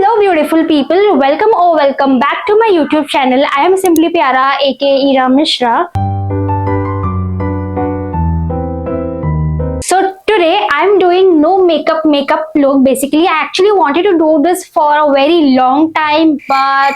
Hello beautiful people, welcome back to my YouTube channel. I am Simply Pyara aka Ira Mishra. So today I am doing no makeup look. Basically I actually wanted to do this for a very long time, but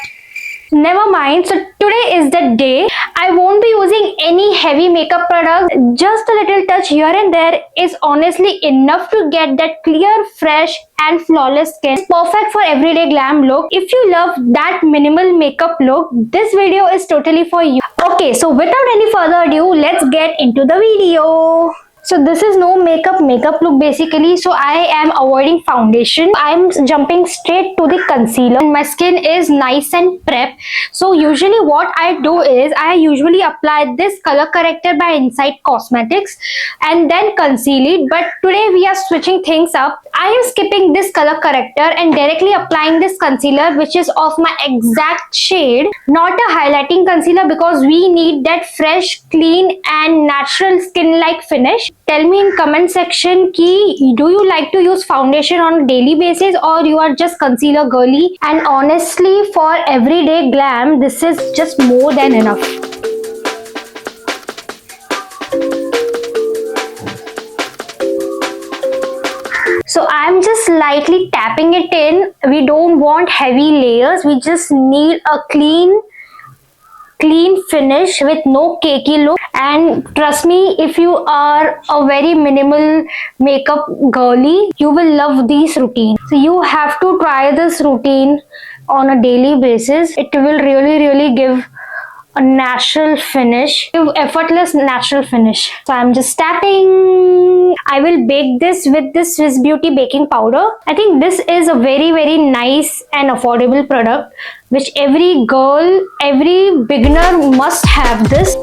never mind. So today is the day. I won't be using any heavy makeup products. Just a little touch here and there is honestly enough to get that clear, fresh and flawless skin. It's perfect for everyday glam look. If you love that minimal makeup look, this video is totally for you. Okay, so without any further ado, let's get into the video. So this is no makeup look basically. So I am avoiding foundation. I'm jumping straight to the concealer. My skin is nice and prep. So usually what I do is I usually apply this color corrector by Inside Cosmetics and then conceal it. But today we are switching things up. I am skipping this color corrector and directly applying this concealer, which is of my exact shade. Not a highlighting concealer because we need that fresh, clean and natural skin-like finish. Tell me in comment section ki do you like to use foundation on a daily basis or you are just concealer girly? And honestly, for everyday glam, this is just more than enough. So I'm just lightly tapping it in. We don't want heavy layers. We just need a clean finish with no cakey look. And trust me, if you are a very minimal makeup girly, you will love these routines. So you have to try this routine on a daily basis. It will really give a natural finish, effortless natural finish. So I'm just tapping. I will bake this with this Swiss Beauty baking powder. I think this is a very nice and affordable product which every girl, every beginner must have this.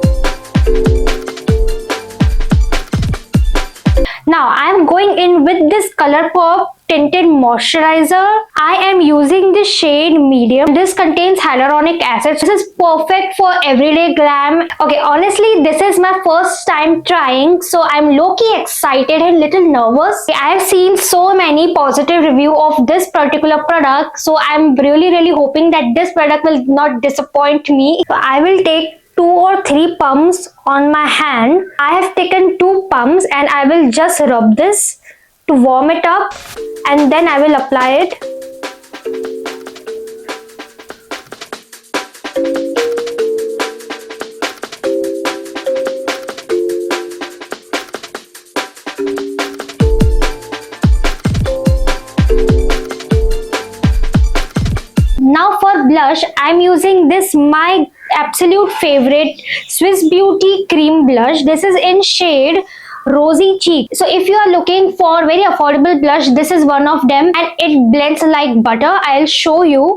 Now I am going in with this Colourpop tinted moisturizer. I am using the shade medium. This contains hyaluronic acid. This is perfect for everyday glam. Okay, honestly this is my first time trying, so I'm low-key excited and little nervous. I have seen so many positive reviews of this particular product, so I'm really hoping that this product will not disappoint me. So I will take 2 or 3 pumps on my hand. I have taken 2 pumps and I will just rub this to warm it up and then I will apply it. Now for blush, I'm using this my absolute favorite Swiss Beauty cream blush. This is in shade Rosy Cheek. So if you are looking for very affordable blush, this is one of them and it blends like butter. I'll show you.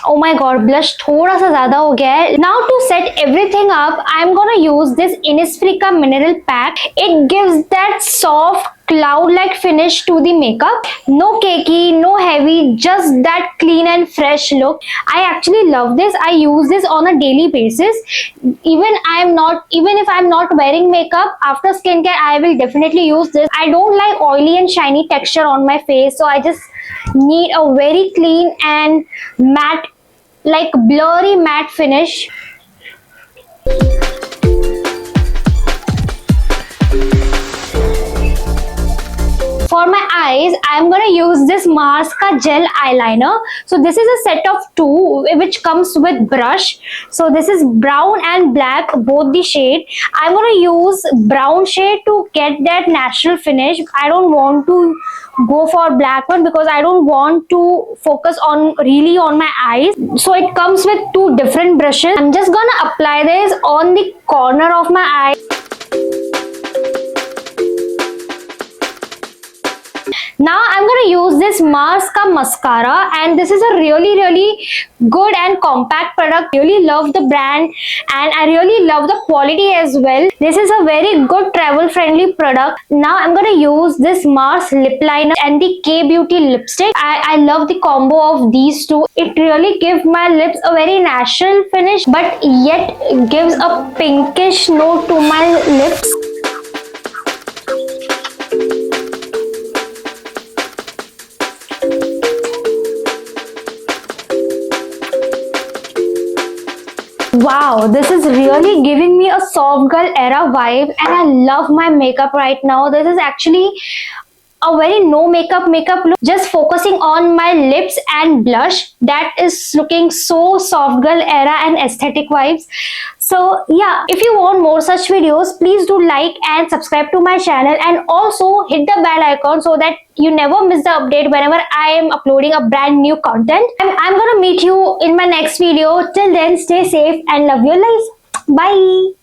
Oh my god, blush thoda sa zyada ho gaya hai. Now to set everything up, I'm gonna use this Innisfree ka mineral pack. It gives that soft cloud-like finish to the makeup. No cakey, no heavy, just that clean and fresh look. I actually love this. I use this on a daily basis. Even if I'm not wearing makeup, after skincare, I will definitely use this. I don't like oily and shiny texture on my face, so I just need a very clean and matte, like blurry matte finish. For my eyes, I'm gonna use this Masca gel eyeliner. So this is a set of 2 which comes with brush. So this is brown and black, both the shade. I'm gonna use brown shade to get that natural finish. I don't want to go for black one because I don't want to focus on my eyes. So it comes with 2 different brushes. I'm just gonna apply this on the corner of my eye. Now I'm going to use this Masca mascara and this is a really good and compact product. I really love the brand and I really love the quality as well. This is a very good travel friendly product. Now I'm going to use this Mars lip liner and the K Beauty lipstick. I love the combo of these two. It really gives my lips a very natural finish but yet gives a pinkish note to my lips. Wow, this is really giving me a soft girl era vibe, and I love my makeup right now. This is actually a very no makeup look, just focusing on my lips and blush. That is looking so soft girl era and aesthetic vibes. So yeah, if you want more such videos, please do like and subscribe to my channel, and also hit the bell icon so that you never miss the update whenever I am uploading a brand new content. I'm gonna meet you in my next video. Till then, stay safe and love your life. Bye.